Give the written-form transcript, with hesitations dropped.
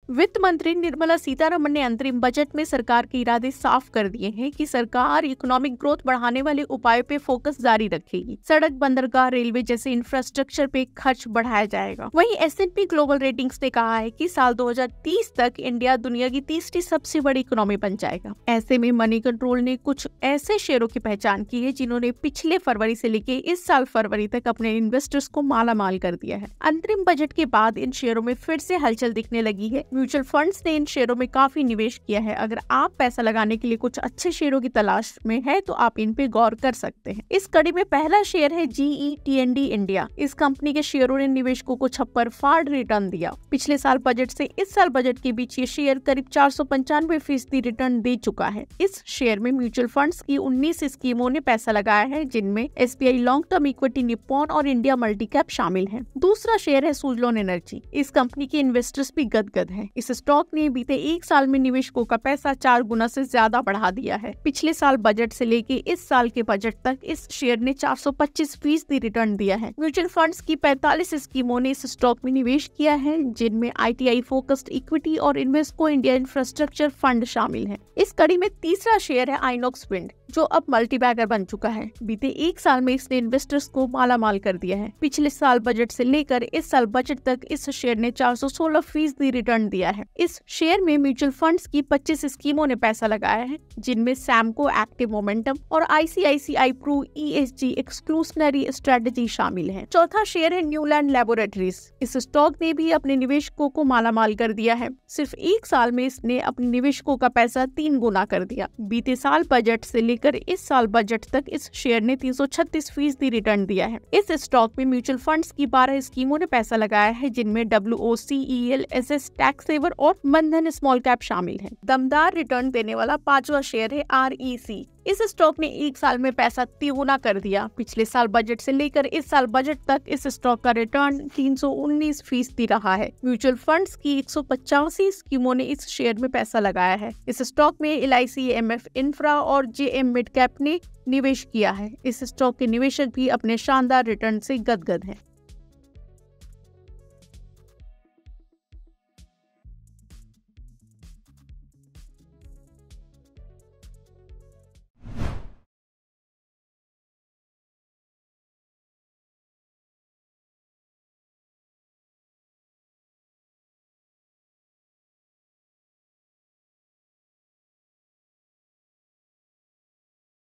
वित्त मंत्री निर्मला सीतारमण ने अंतरिम बजट में सरकार के इरादे साफ कर दिए हैं कि सरकार इकोनॉमिक ग्रोथ बढ़ाने वाले उपायों पे फोकस जारी रखेगी। सड़क, बंदरगाह, रेलवे जैसे इंफ्रास्ट्रक्चर पे खर्च बढ़ाया जाएगा। वहीं S&P ग्लोबल रेटिंग्स ने कहा है कि साल 2030 तक इंडिया दुनिया की तीसरी सबसे बड़ी इकोनॉमी बन जाएगा। ऐसे में मनी कंट्रोल ने कुछ ऐसे शेयरों की पहचान की है जिन्होंने पिछले फरवरी से लेके इस साल फरवरी तक अपने इन्वेस्टर्स को मालामाल कर दिया है। अंतरिम बजट के बाद इन शेयरों में फिर से हलचल दिखने लगी है। म्यूचुअल फंड्स ने इन शेयरों में काफी निवेश किया है। अगर आप पैसा लगाने के लिए कुछ अच्छे शेयरों की तलाश में है तो आप इन पे गौर कर सकते हैं। इस कड़ी में पहला शेयर है GE T&D इंडिया। इस कंपनी के शेयरों ने निवेशकों को छप्पर फाड़ रिटर्न दिया। पिछले साल बजट से इस साल बजट के बीच ये शेयर करीब 495% रिटर्न दे चुका है। इस शेयर में म्यूचुअल फंड्स की 19 स्कीमों ने पैसा लगाया है, जिनमें SBI long term equity, Nippon और इंडिया मल्टी कैप शामिल है। दूसरा शेयर है सुज़लोन एनर्जी। इस कंपनी के इन्वेस्टर्स भी गदगद हैं। इस स्टॉक ने बीते एक साल में निवेशकों का पैसा 4 गुना से ज्यादा बढ़ा दिया है। पिछले साल बजट से लेके इस साल के बजट तक इस शेयर ने 425% रिटर्न दिया है। म्यूचुअल फंड्स की 45 स्कीमों ने इस स्टॉक में निवेश किया है, जिनमें ITI फोकस्ड इक्विटी और इन्वेस्को इंडिया इंफ्रास्ट्रक्चर फंड शामिल है। इस कड़ी में तीसरा शेयर है आइनॉक्स विंड, जो अब मल्टीबैगर बन चुका है। बीते एक साल में इसने इन्वेस्टर्स को मालामाल कर दिया है। पिछले साल बजट से लेकर इस साल बजट तक इस शेयर ने 416% रिटर्न दिया है। इस शेयर में म्यूचुअल फंड्स की 25 स्कीमों ने पैसा लगाया है, जिनमें सैमको एक्टिव मोमेंटम और ICICI प्रू ESG एक्सक्लूसिवरी स्ट्रेटेजी शामिल है। चौथा शेयर है न्यूलैंड लैबोरेटरीज। इस स्टॉक ने भी अपने निवेशकों को मालामाल कर दिया है। सिर्फ एक साल में इसने अपने निवेशकों का पैसा 3 गुना कर दिया। बीते साल बजट से लेकर इस साल बजट तक इस शेयर ने 336% रिटर्न दिया है। इस स्टॉक में म्यूचुअल फंड्स की 12 स्कीमों ने पैसा लगाया है, जिनमें WOCEL, SS टैक्स सेवर और बंधन स्मॉल कैप शामिल है। दमदार रिटर्न देने वाला पांचवा शेयर है REC। इस स्टॉक ने एक साल में पैसा 3 गुना कर दिया। पिछले साल बजट से लेकर इस साल बजट तक इस स्टॉक का रिटर्न 319% रहा है। म्यूचुअल फंड्स की 185 स्कीमों ने इस शेयर में पैसा लगाया है। इस स्टॉक में LIC, MF इंफ्रा और JM मिड कैप ने निवेश किया है। इस स्टॉक के निवेशक भी अपने शानदार रिटर्न से गदगद हैं।